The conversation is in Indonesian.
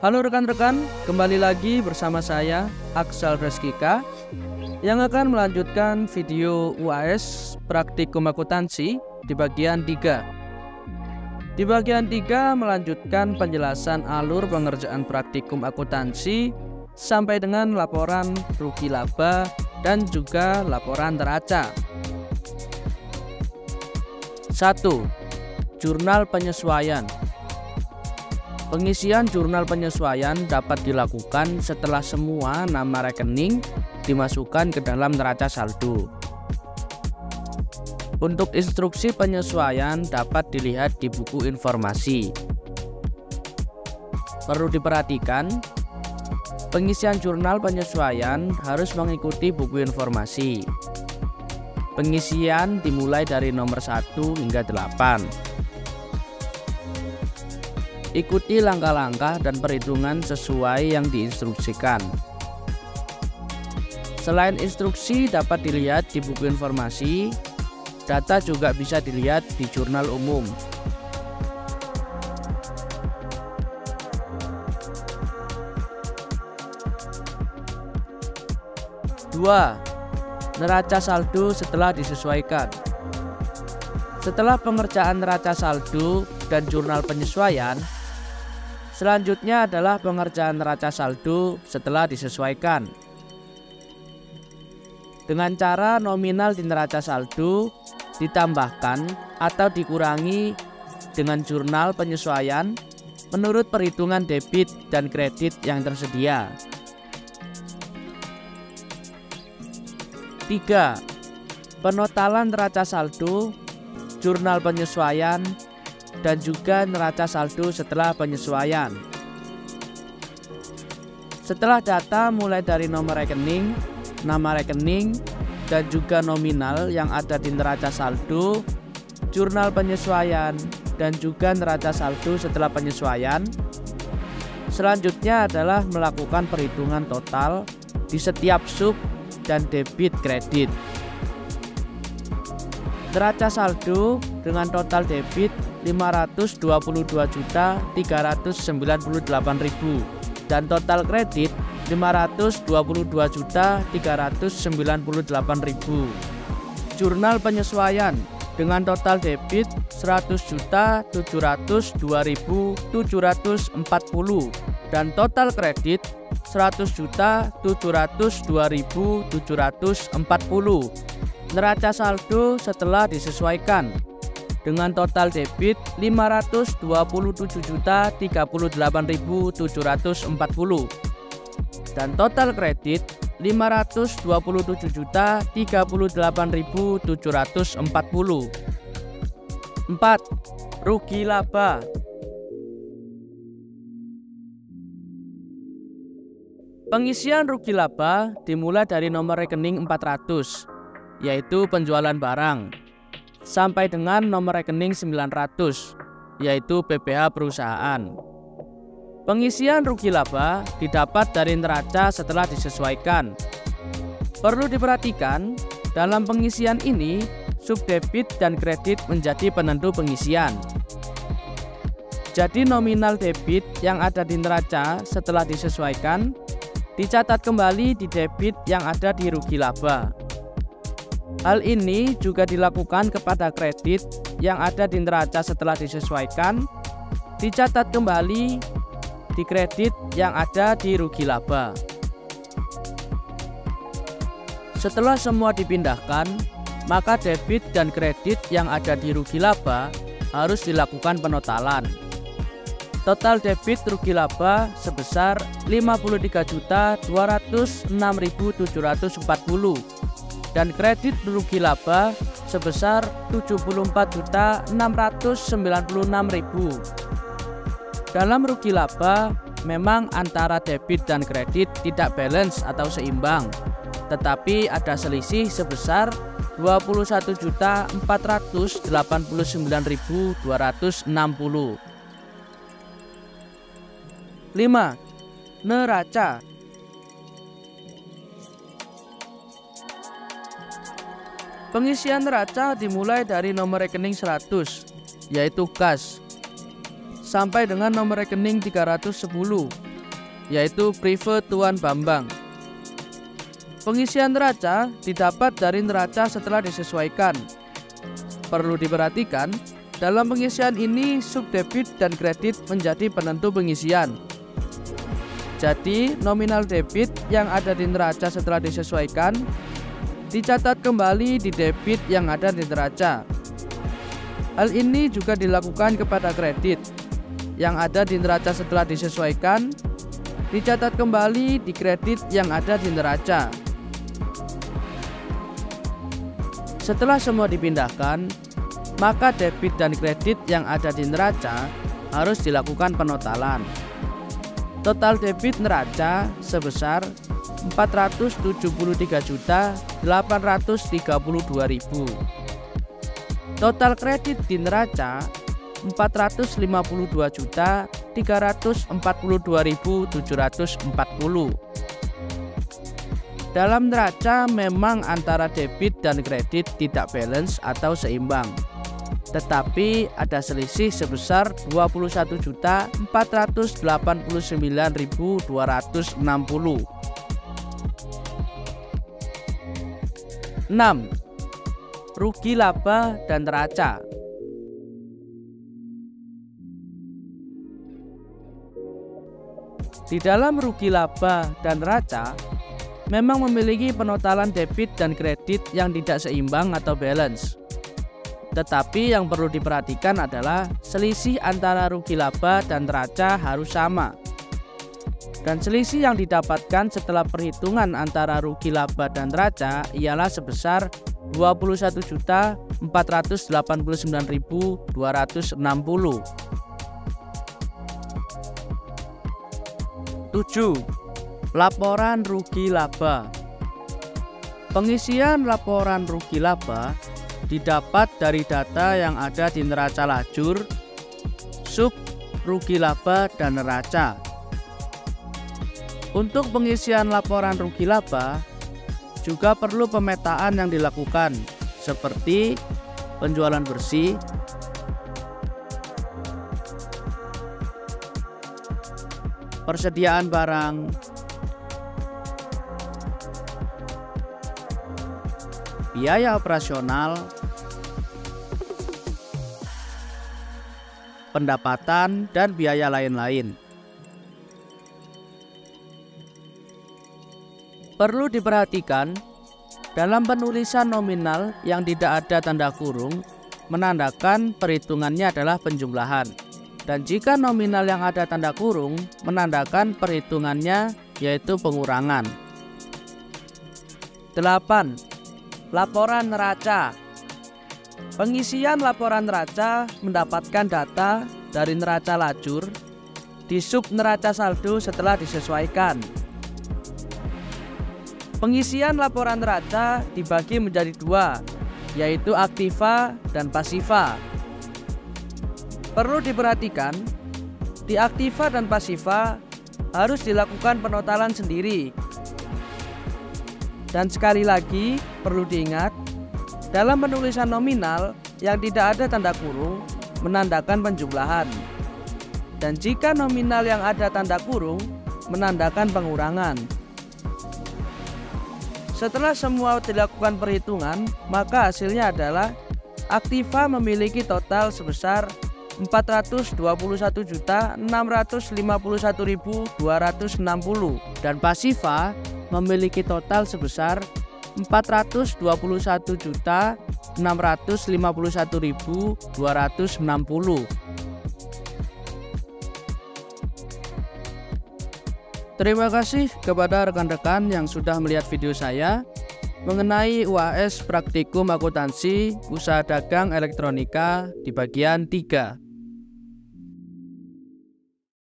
Halo rekan-rekan, kembali lagi bersama saya Aksal Reskika yang akan melanjutkan video UAS Praktikum Akuntansi di bagian 3. Di bagian 3 melanjutkan penjelasan alur pengerjaan praktikum akuntansi sampai dengan laporan rugi laba dan juga laporan neraca. 1. Jurnal penyesuaian. Pengisian jurnal penyesuaian dapat dilakukan setelah semua nama rekening dimasukkan ke dalam neraca saldo. Untuk instruksi penyesuaian dapat dilihat di buku informasi. Perlu diperhatikan, pengisian jurnal penyesuaian harus mengikuti buku informasi. Pengisian dimulai dari nomor 1 hingga 8. Ikuti langkah-langkah dan perhitungan sesuai yang diinstruksikan. Selain instruksi dapat dilihat di buku informasi, data juga bisa dilihat di jurnal umum. Dua, neraca saldo setelah disesuaikan. Setelah pengerjaan neraca saldo dan jurnal penyesuaian, selanjutnya adalah pengerjaan neraca saldo setelah disesuaikan. Dengan cara nominal di neraca saldo ditambahkan atau dikurangi dengan jurnal penyesuaian menurut perhitungan debit dan kredit yang tersedia. 3. Penotalan neraca saldo, jurnal penyesuaian, dan juga neraca saldo setelah penyesuaian. Setelah data mulai dari nomor rekening, nama rekening, dan juga nominal yang ada di neraca saldo, jurnal penyesuaian, dan juga neraca saldo setelah penyesuaian, selanjutnya adalah melakukan perhitungan total di setiap sub dan debit kredit. Neraca saldo dengan total debit 522.398.000 dan total kredit 522.398.000. Jurnal penyesuaian dengan total debit 100.702.740 dan total kredit 100.702.740. Neraca saldo setelah disesuaikan dengan total debit 527.038.740 dan total kredit 527.038.740. 4. Rugi laba. Pengisian rugi laba dimulai dari nomor rekening 400, yaitu penjualan barang, sampai dengan nomor rekening 900, yaitu PPh perusahaan. Pengisian rugi laba didapat dari neraca setelah disesuaikan. Perlu diperhatikan, dalam pengisian ini, subdebit dan kredit menjadi penentu pengisian. Jadi nominal debit yang ada di neraca setelah disesuaikan dicatat kembali di debit yang ada di rugi laba. Hal ini juga dilakukan kepada kredit yang ada di neraca setelah disesuaikan, dicatat kembali di kredit yang ada di rugi laba. Setelah semua dipindahkan, maka debit dan kredit yang ada di rugi laba harus dilakukan penotalan. Total debit rugi laba sebesar 53.206.740 dan kredit rugi laba sebesar 74.696.000. Dalam rugi laba, memang antara debit dan kredit tidak balance atau seimbang, tetapi ada selisih sebesar 21.489.260. 5. Neraca. Pengisian neraca dimulai dari nomor rekening 100, yaitu kas, sampai dengan nomor rekening 310, yaitu Prive Tuan Bambang. Pengisian neraca didapat dari neraca setelah disesuaikan. Perlu diperhatikan, dalam pengisian ini subdebit dan kredit menjadi penentu pengisian. Jadi, nominal debit yang ada di neraca setelah disesuaikan dicatat kembali di debit yang ada di neraca. Hal ini juga dilakukan kepada kredit yang ada di neraca setelah disesuaikan dicatat kembali di kredit yang ada di neraca. Setelah semua dipindahkan, maka debit dan kredit yang ada di neraca harus dilakukan penotalan. Total debit neraca sebesar 473.832.000. Total kredit di neraca 452.342.740. Dalam neraca memang antara debit dan kredit tidak balance atau seimbang, tetapi ada selisih sebesar 21.489.260. 6. Rugi laba dan neraca. Di dalam rugi laba dan neraca memang memiliki penotalan debit dan kredit yang tidak seimbang atau balance. Tetapi yang perlu diperhatikan adalah selisih antara rugi laba dan neraca harus sama. Dan selisih yang didapatkan setelah perhitungan antara rugi laba dan neraca ialah sebesar 21.489.260. 7. Laporan rugi laba. Pengisian laporan rugi laba didapat dari data yang ada di neraca lajur, sub, rugi laba, dan neraca. Untuk pengisian laporan rugi laba juga perlu pemetaan yang dilakukan, seperti penjualan bersih, persediaan barang, biaya operasional, pendapatan, dan biaya lain-lain. Perlu diperhatikan, dalam penulisan nominal yang tidak ada tanda kurung, menandakan perhitungannya adalah penjumlahan. Dan jika nominal yang ada tanda kurung, menandakan perhitungannya yaitu pengurangan. 8. Laporan neraca. Pengisian laporan neraca mendapatkan data dari neraca lajur di sub neraca saldo setelah disesuaikan. Pengisian laporan neraca dibagi menjadi dua, yaitu aktiva dan pasiva. Perlu diperhatikan, di aktiva dan pasiva harus dilakukan penotalan sendiri. Dan sekali lagi perlu diingat, dalam penulisan nominal yang tidak ada tanda kurung menandakan penjumlahan. Dan jika nominal yang ada tanda kurung menandakan pengurangan. Setelah semua dilakukan perhitungan, maka hasilnya adalah aktiva memiliki total sebesar 421.651.260 dan pasiva memiliki total sebesar 421.651.260. Terima kasih kepada rekan-rekan yang sudah melihat video saya mengenai UAS Praktikum Akuntansi Usaha Dagang Elektronika di bagian 3.